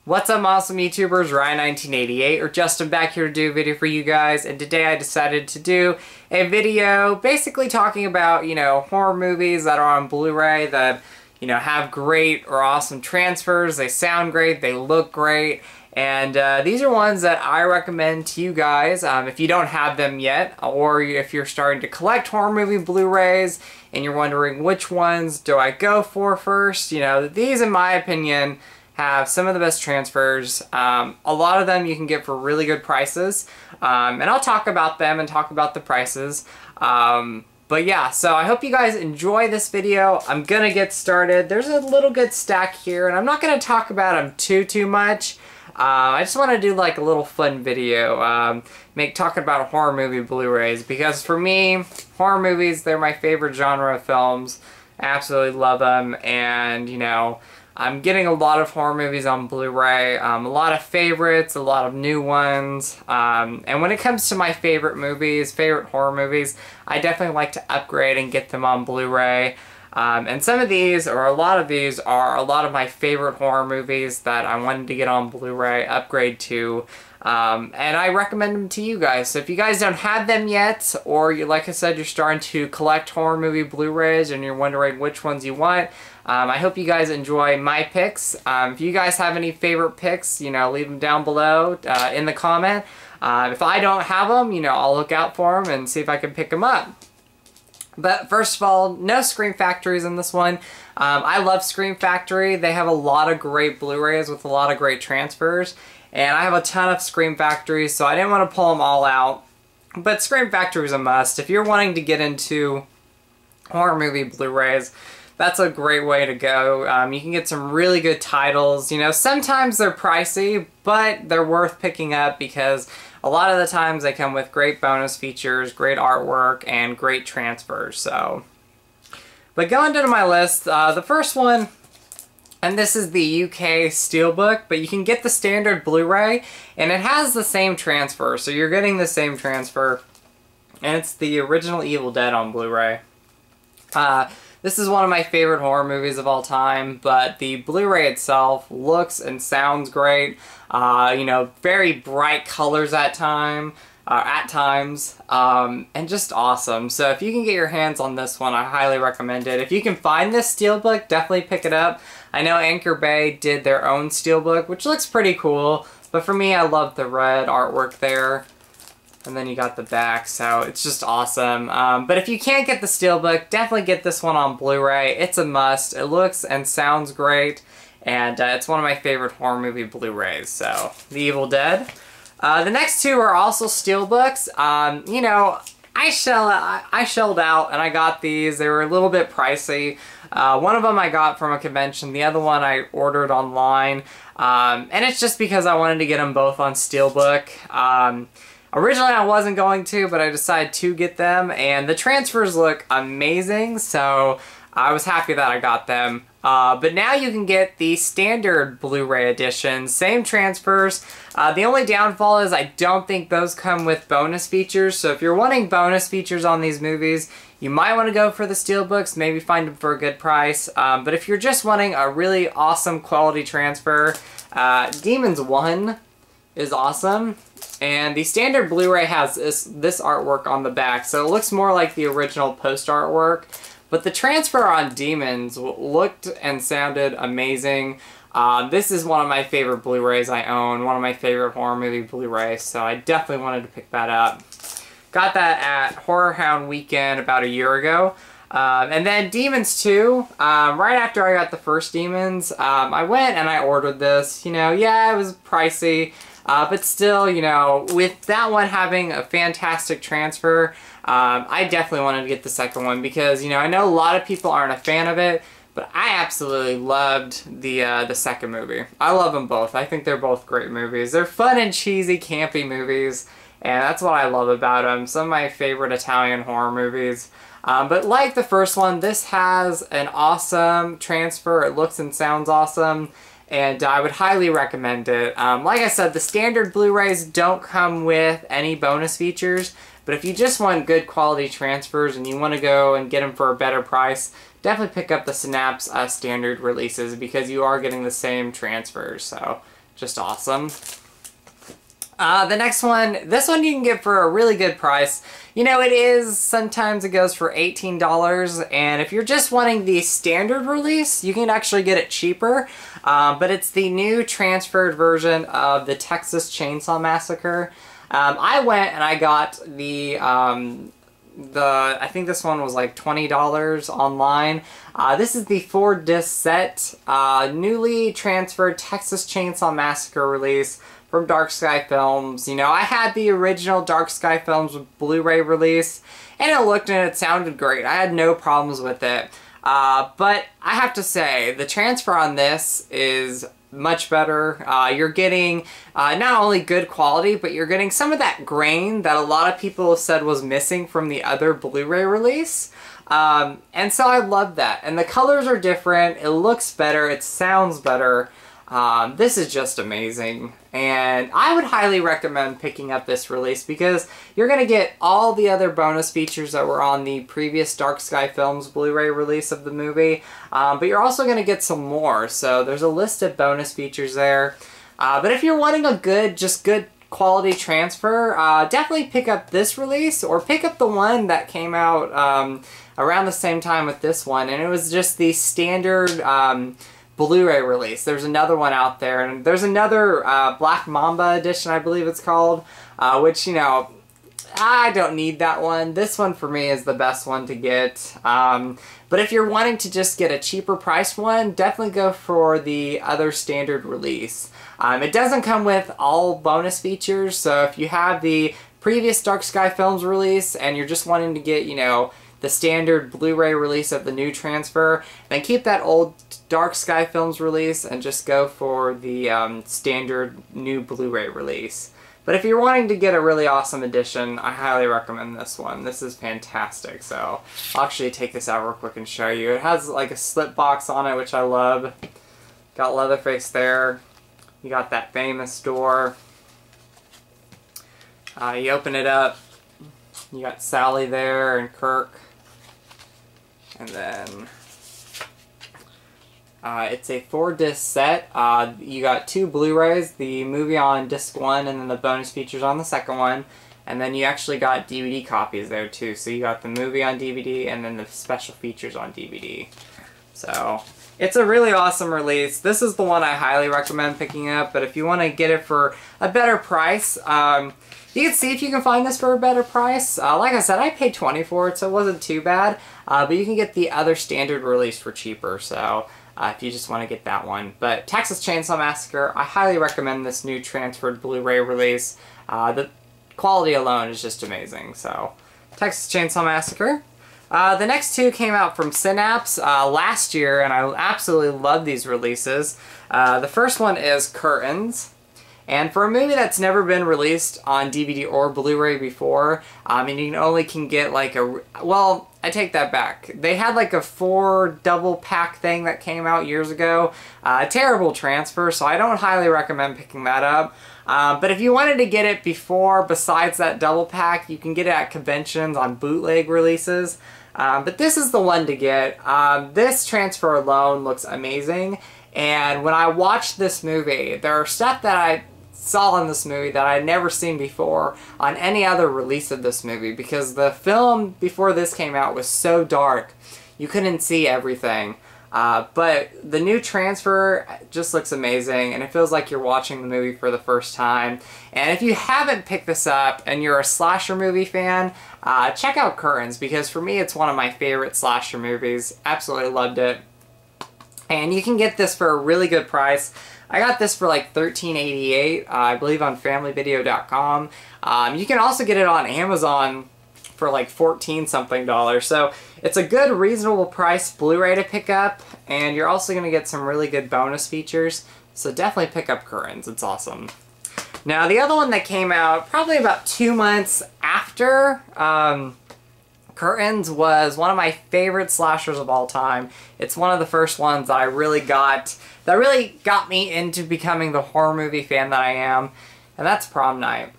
What's up, awesome YouTubers? Ryan1988 or Justin back here to do a video for you guys, and today I decided to do a video basically talking about, horror movies that are on Blu-ray that, have great or awesome transfers. They sound great, they look great, and these are ones that I recommend to you guys if you don't have them yet, or if you're starting to collect horror movie Blu-rays and you're wondering which ones do I go for first. These, in my opinion, have some of the best transfers. A lot of them you can get for really good prices, and I'll talk about them and talk about the prices. But yeah, so I hope you guys enjoy this video. I'm gonna get started. There's a little good stack here, and I'm not gonna talk about them too much. I just want to do like a little fun video, talking about horror movie Blu-rays, because for me, horror movies, they're my favorite genre of films. I absolutely love them, and I'm getting a lot of horror movies on Blu-ray, a lot of favorites, a lot of new ones, and when it comes to my favorite horror movies, I definitely like to upgrade and get them on Blu-ray. And some of these, or a lot of these, are a lot of my favorite horror movies that I wanted to get on Blu-ray, upgrade to, and I recommend them to you guys. So if you guys don't have them yet, or like I said, you're starting to collect horror movie Blu-rays and you're wondering which ones you want, I hope you guys enjoy my picks. If you guys have any favorite picks, leave them down below in the comment. If I don't have them, I'll look out for them and see if I can pick them up. But first of all, no Scream Factories in this one. I love Scream Factory. They have a lot of great Blu-rays with a lot of great transfers. And I have a ton of Scream Factories, so I didn't want to pull them all out. But Scream Factory is a must. If you're wanting to get into horror movie Blu-rays, that's a great way to go. You can get some really good titles. Sometimes they're pricey, but they're worth picking up because a lot of the times they come with great bonus features, great artwork, and great transfers. But going to my list, the first one, and this is the UK Steelbook, but you can get the standard Blu-ray, and it has the same transfer, so you're getting the same transfer, and it's the original Evil Dead on Blu-ray. This is one of my favorite horror movies of all time, but the Blu-ray itself looks and sounds great. Very bright colors at times, and just awesome. So if you can get your hands on this one, I highly recommend it. If you can find this Steelbook, definitely pick it up. I know Anchor Bay did their own Steelbook, which looks pretty cool, but for me, I love the red artwork there. And then you got the back, so it's just awesome. But if you can't get the Steelbook, definitely get this one on Blu-ray. It's a must. It looks and sounds great, and it's one of my favorite horror movie Blu-rays, so The Evil Dead. The next two are also Steelbooks. I shelled out and I got these. They were a little bit pricey. One of them I got from a convention, the other one I ordered online, and it's just because I wanted to get them both on Steelbook. Originally I wasn't going to, but I decided to get them, and the transfers look amazing, so I was happy that I got them. But now you can get the standard Blu-ray edition, same transfers. The only downfall is I don't think those come with bonus features, so if you're wanting bonus features on these movies, you might want to go for the Steelbooks, maybe find them for a good price. But if you're just wanting a really awesome quality transfer, Demons 1 is awesome. And the standard Blu-ray has this artwork on the back, so it looks more like the original post artwork. But the transfer on Demons looked and sounded amazing. This is one of my favorite Blu-rays I own, one of my favorite horror movie Blu-rays, so I definitely wanted to pick that up. Got that at Horror Hound Weekend about a year ago. And then Demons 2, right after I got the first Demons, I went and I ordered this. Yeah, it was pricey. But still, with that one having a fantastic transfer, I definitely wanted to get the second one because, I know a lot of people aren't a fan of it, but I absolutely loved the second movie. I love them both. I think they're both great movies. They're fun and cheesy, campy movies, and that's what I love about them. Some of my favorite Italian horror movies. But like the first one, this has an awesome transfer. It looks and sounds awesome, and I would highly recommend it. Like I said, the standard Blu-rays don't come with any bonus features, but if you just want good quality transfers and you want to go and get them for a better price, definitely pick up the Synapse standard releases because you are getting the same transfers. So Just awesome. The next one, this one you can get for a really good price. You know, sometimes it goes for $18, and if you're just wanting the standard release, you can actually get it cheaper. But it's the new transferred version of the Texas Chainsaw Massacre. I went and I got I think this one was like $20 online. This is the 4-disc set, newly transferred Texas Chainsaw Massacre release from Dark Sky Films. You know, I had the original Dark Sky Films Blu-ray release, and it looked and it sounded great. I had no problems with it. But I have to say, the transfer on this is much better. You're getting not only good quality, but you're getting some of that grain that a lot of people have said was missing from the other Blu-ray release. And so I love that. And the colors are different, it looks better, it sounds better. This is just amazing, and I would highly recommend picking up this release because you're going to get all the other bonus features that were on the previous Dark Sky Films Blu-ray release of the movie, but you're also going to get some more, so there's a list of bonus features there. But if you're wanting a good quality transfer, definitely pick up this release, or pick up the one that came out around the same time with this one, and it was just the standard Blu-ray release. There's another one out there, and there's another Black Mamba edition, I believe it's called, which, you know, I don't need that one. This one for me is the best one to get. But if you're wanting to just get a cheaper priced one, definitely go for the other standard release. It doesn't come with all bonus features, so if you have the previous Dark Sky Films release and you're just wanting to get, you know, the standard Blu-ray release of the new transfer, then keep that old Dark Sky Films release and just go for the standard new Blu-ray release. But if you're wanting to get a really awesome edition, I highly recommend this one. This is fantastic. So I'll actually take this out real quick and show you. It has like a slip box on it, which I love. Got Leatherface there. You got that famous door. You open it up. You got Sally there and Kirk. And then it's a 4-disc set. You got 2 Blu-rays, the movie on disc 1 and then the bonus features on the second one. And then you actually got DVD copies there too. So you got the movie on DVD and then the special features on DVD. So it's a really awesome release. This is the one I highly recommend picking up, but if you want to get it for a better price, you can see if you can find this for a better price. Like I said, I paid $20 for it, so it wasn't too bad. But you can get the other standard release for cheaper, so if you just want to get that one. But Texas Chainsaw Massacre, I highly recommend this new transferred Blu-ray release. The quality alone is just amazing, so Texas Chainsaw Massacre. The next 2 came out from Synapse last year, and I absolutely love these releases. The first one is Curtains. And for a movie that's never been released on DVD or Blu-ray before, and you only can get like a... Well, I take that back. They had like a 4 double pack thing that came out years ago. Terrible transfer, so I don't highly recommend picking that up. But if you wanted to get it before, besides that double pack, you can get it at conventions on bootleg releases. But this is the one to get. This transfer alone looks amazing. And when I watched this movie, there are stuff that I saw in this movie that I'd never seen before on any other release of this movie, because the film before this came out was so dark you couldn't see everything. But the new transfer just looks amazing, and it feels like you're watching the movie for the first time. And if you haven't picked this up and you're a slasher movie fan, check out Curtains, because for me it's one of my favorite slasher movies. Absolutely loved it. And you can get this for a really good price. I got this for like $13.88, I believe on FamilyVideo.com. You can also get it on Amazon for like $14-something. So it's a good, reasonable price Blu-ray to pick up, and you're also going to get some really good bonus features. So definitely pick up Curtains, it's awesome. Now the other one that came out probably about 2 months after Curtains was one of my favorite slashers of all time. It's one of the first ones that really got me into becoming the horror movie fan that I am, and that's Prom Night.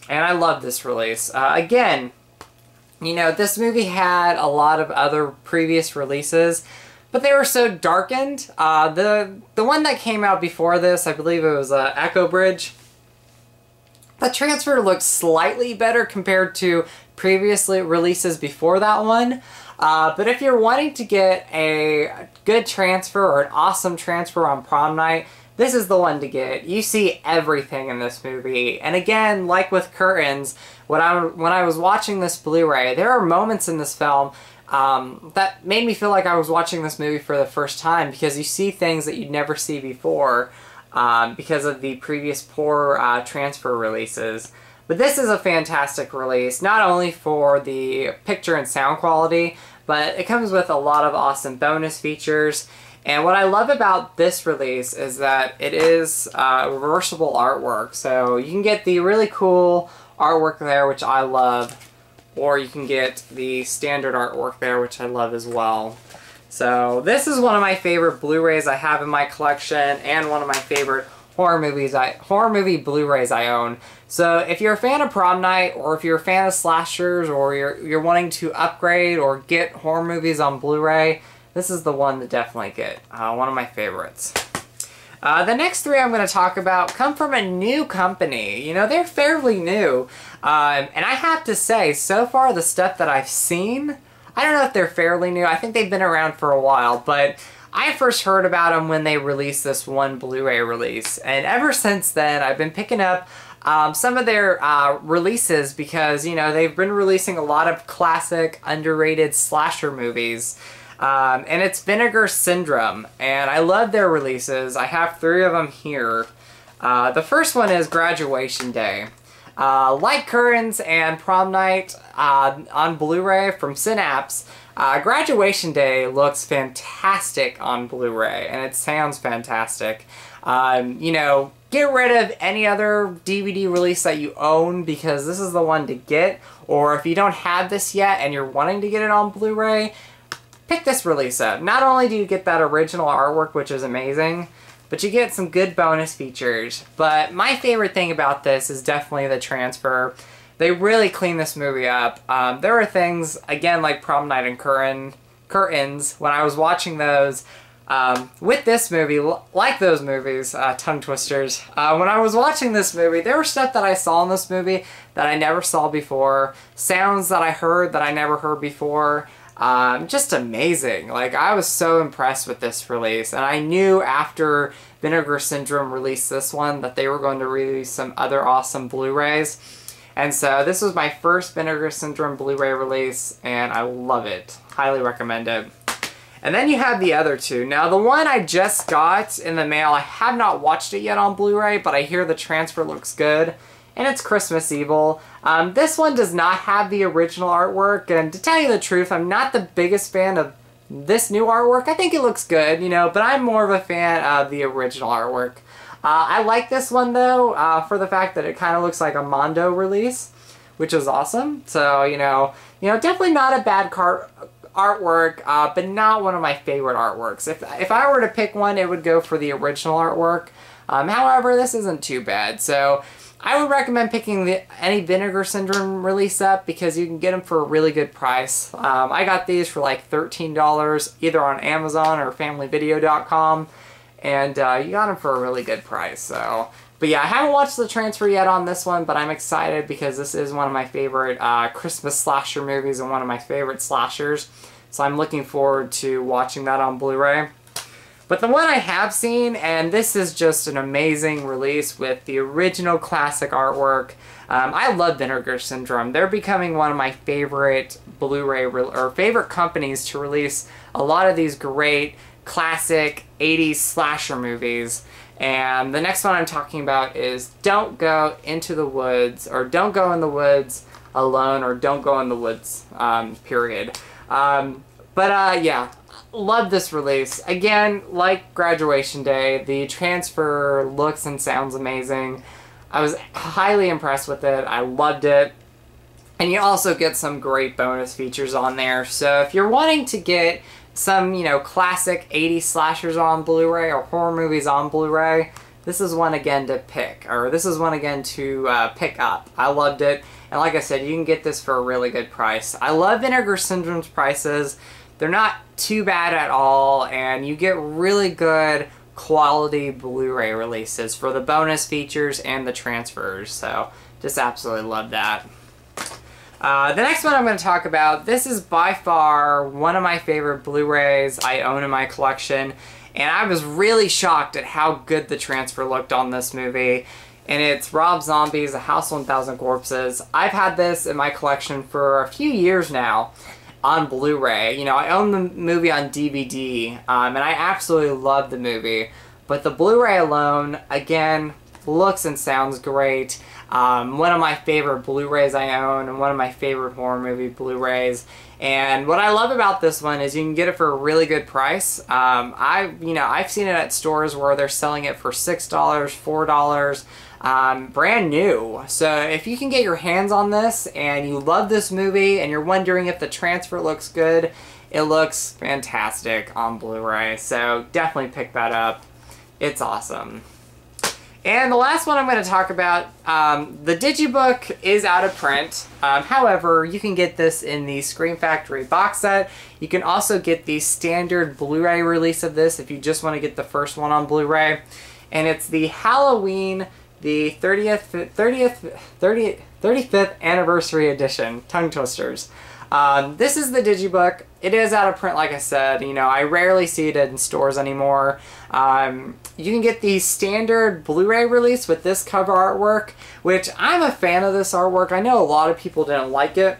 And I love this release. Again, you know, this movie had a lot of other previous releases, but they were so darkened. The one that came out before this, I believe it was Echo Bridge. The transfer looks slightly better compared to previous releases before that one. But if you're wanting to get a good transfer or an awesome transfer on Prom Night, this is the one to get. You see everything in this movie. And again, like with Curtains, when I was watching this Blu-ray, there are moments in this film that made me feel like I was watching this movie for the first time, because you see things that you'd never see before because of the previous poor transfer releases. But this is a fantastic release, not only for the picture and sound quality, but it comes with a lot of awesome bonus features. And what I love about this release is that it is reversible artwork. So you can get the really cool artwork there, which I love, or you can get the standard artwork there, which I love as well. So this is one of my favorite Blu-rays I have in my collection, and one of my favorite horror movie Blu-rays I own. So if you're a fan of Prom Night, or if you're a fan of slashers, or you're wanting to upgrade or get horror movies on Blu-ray, this is the one to definitely get. One of my favorites. The next three I'm going to talk about come from a new company. You know, they're fairly new. And I have to say, so far the stuff that I've seen, I don't know if they're fairly new. I think they've been around for a while, but I first heard about them when they released this one Blu-ray release. And ever since then, I've been picking up some of their releases, because, you know, they've been releasing a lot of classic, underrated slasher movies. And it's Vinegar Syndrome, and I love their releases. I have 3 of them here. The first one is Graduation Day. Like Curtains and Prom Night on Blu-ray from Synapse, Graduation Day looks fantastic on Blu-ray, and it sounds fantastic. You know, get rid of any other DVD release that you own, because this is the one to get. Or if you don't have this yet and you're wanting to get it on Blu-ray, pick this release up. Not only do you get that original artwork, which is amazing, but you get some good bonus features. But my favorite thing about this is definitely the transfer. They really clean this movie up. There are things, again, like Prom Night and Curtains, when I was watching those, with this movie, like those movies, tongue twisters, when I was watching this movie, there was stuff that I saw in this movie that I never saw before, sounds that I heard that I never heard before. Just amazing. Like, I was so impressed with this release, and I knew after Vinegar Syndrome released this one that they were going to release some other awesome Blu-rays. And so this was my first Vinegar Syndrome Blu-ray release, and I love it. Highly recommend it. And then you have the other two. Now, the one I just got in the mail, I have not watched it yet on Blu-ray, but I hear the transfer looks good, and it's Christmas Evil. This one does not have the original artwork, and to tell you the truth, I'm not the biggest fan of this new artwork. I think it looks good, you know, but I'm more of a fan of the original artwork. I like this one, though, for the fact that it kind of looks like a Mondo release, which is awesome. So, you know, definitely not a bad artwork, but not one of my favorite artworks. If I were to pick one, it would go for the original artwork. However, this isn't too bad. So I would recommend picking any Vinegar Syndrome release up, because you can get them for a really good price. I got these for like $13, either on Amazon or FamilyVideo.com, and you got them for a really good price. So, but yeah, I haven't watched the transfer yet on this one, but I'm excited because this is one of my favorite Christmas slasher movies and one of my favorite slashers. So I'm looking forward to watching that on Blu-ray. But the one I have seen, and this is just an amazing release with the original classic artwork. I love Vinegar Syndrome. They're becoming one of my favorite Blu-ray, or favorite companies to release a lot of these great classic 80s slasher movies. And the next one I'm talking about is Don't Go Into the Woods, or Don't Go in the Woods Alone, or Don't Go in the Woods, period. Yeah. Love this release. Again, like Graduation Day, the transfer looks and sounds amazing. I was highly impressed with it. I loved it. And you also get some great bonus features on there. So if you're wanting to get some, you know, classic 80s slashers on Blu-ray or horror movies on Blu-ray, this is one again to pick. Or this is one again to pick up. I loved it. And like I said, you can get this for a really good price. I love Vinegar Syndrome's prices, they're not too bad at all, and you get really good quality Blu-ray releases for the bonus features and the transfers, so just absolutely love that. The next one I'm going to talk about, this is by far one of my favorite Blu-rays I own in my collection, and I was really shocked at how good the transfer looked on this movie, and it's Rob Zombie's A House of 1,000 Corpses. I've had this in my collection for a few years now on Blu-ray. You know, I own the movie on DVD, and I absolutely love the movie, but the Blu-ray alone, again, looks and sounds great. One of my favorite Blu-rays I own, and one of my favorite horror movie Blu-rays. And what I love about this one is you can get it for a really good price. I've seen it at stores where they're selling it for $6, $4, brand new. So if you can get your hands on this and you love this movie and you're wondering if the transfer looks good, it looks fantastic on Blu-ray. So definitely pick that up. It's awesome. And the last one I'm going to talk about, the Digibook is out of print. However, you can get this in the Scream Factory box set. You can also get the standard Blu-ray release of this if you just want to get the first one on Blu-ray. And it's the Halloween, the 35th Anniversary Edition, tongue twisters. This is the Digibook. It is out of print, like I said. You know, I rarely see it in stores anymore. You can get the standard Blu-ray release with this cover artwork, which I'm a fan of this artwork. I know a lot of people didn't like it.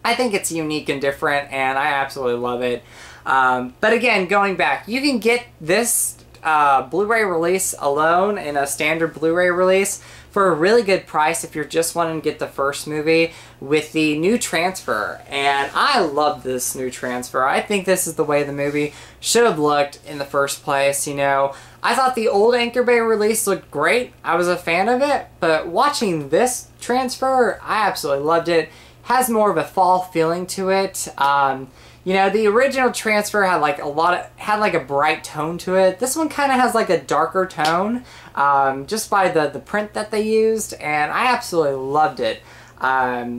I think it's unique and different, and I absolutely love it. But again, going back, you can get this Blu-ray release alone in a standard Blu-ray release for a really good price if you're just wanting to get the first movie with the new transfer. And I love this new transfer. I think this is the way the movie should have looked in the first place. You know, I thought the old Anchor Bay release looked great. I was a fan of it, but watching this transfer, I absolutely loved it. Has more of a fall feeling to it. You know, the original transfer had like a bright tone to it. This one kind of has like a darker tone, just by the print that they used, and I absolutely loved it.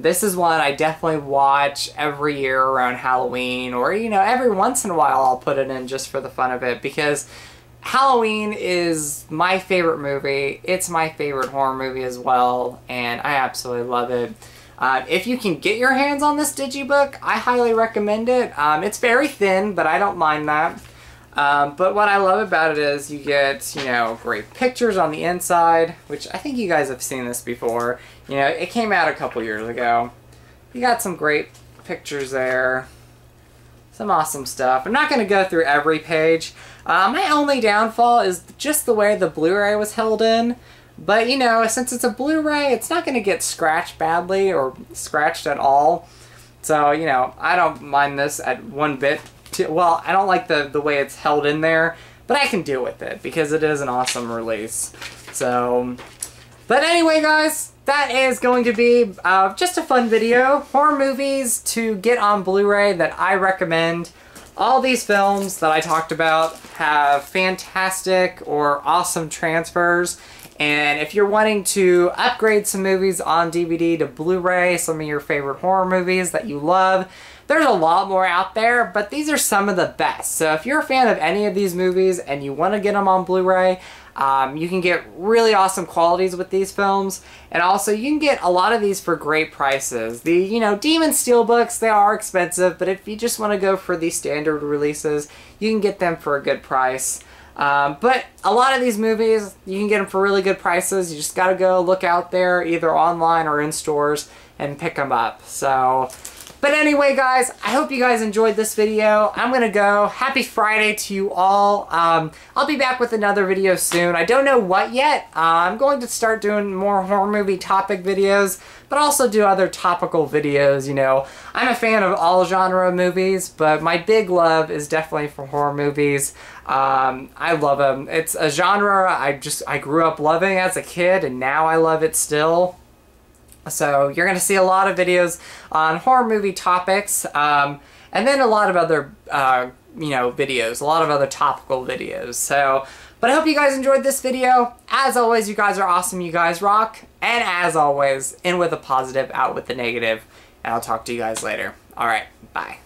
This is one I definitely watch every year around Halloween, or, you know, every once in a while I'll put it in just for the fun of it, because Halloween is my favorite movie. It's my favorite horror movie as well, and I absolutely love it. If you can get your hands on this Digibook, I highly recommend it. It's very thin, but I don't mind that. But what I love about it is you get, you know, great pictures on the inside, which I think you guys have seen this before. You know, it came out a couple years ago. You got some great pictures there. Some awesome stuff. I'm not going to go through every page. My only downfall is just the way the Blu-ray was held in. But, you know, since it's a Blu-ray, it's not going to get scratched badly or scratched at all. So, you know, I don't mind this at one bit. Well, I don't like the way it's held in there, but I can deal with it because it is an awesome release. So, but anyway, guys, that is going to be just a fun video. Horror movies to get on Blu-ray that I recommend. All these films that I talked about have fantastic or awesome transfers. And if you're wanting to upgrade some movies on DVD to Blu-ray, some of your favorite horror movies that you love, there's a lot more out there, but these are some of the best. So if you're a fan of any of these movies and you want to get them on Blu-ray, you can get really awesome qualities with these films. And also, you can get a lot of these for great prices. The, you know, Demon Steelbooks, they are expensive, but if you just want to go for the standard releases, you can get them for a good price. But a lot of these movies, you can get them for really good prices. You just gotta go look out there, either online or in stores, and pick them up. So, but anyway, guys, I hope you guys enjoyed this video. I'm gonna go. Happy Friday to you all. I'll be back with another video soon. I don't know what yet. I'm going to start doing more horror movie topic videos, but also do other topical videos, you know. I'm a fan of all genre movies, but my big love is definitely for horror movies. I love them. It's a genre I grew up loving as a kid, and now I love it still. So you're going to see a lot of videos on horror movie topics, and then a lot of other, you know, videos, a lot of other topical videos. So, but I hope you guys enjoyed this video. As always, you guys are awesome. You guys rock. And as always, in with a positive, out with the negative. And I'll talk to you guys later. All right, bye.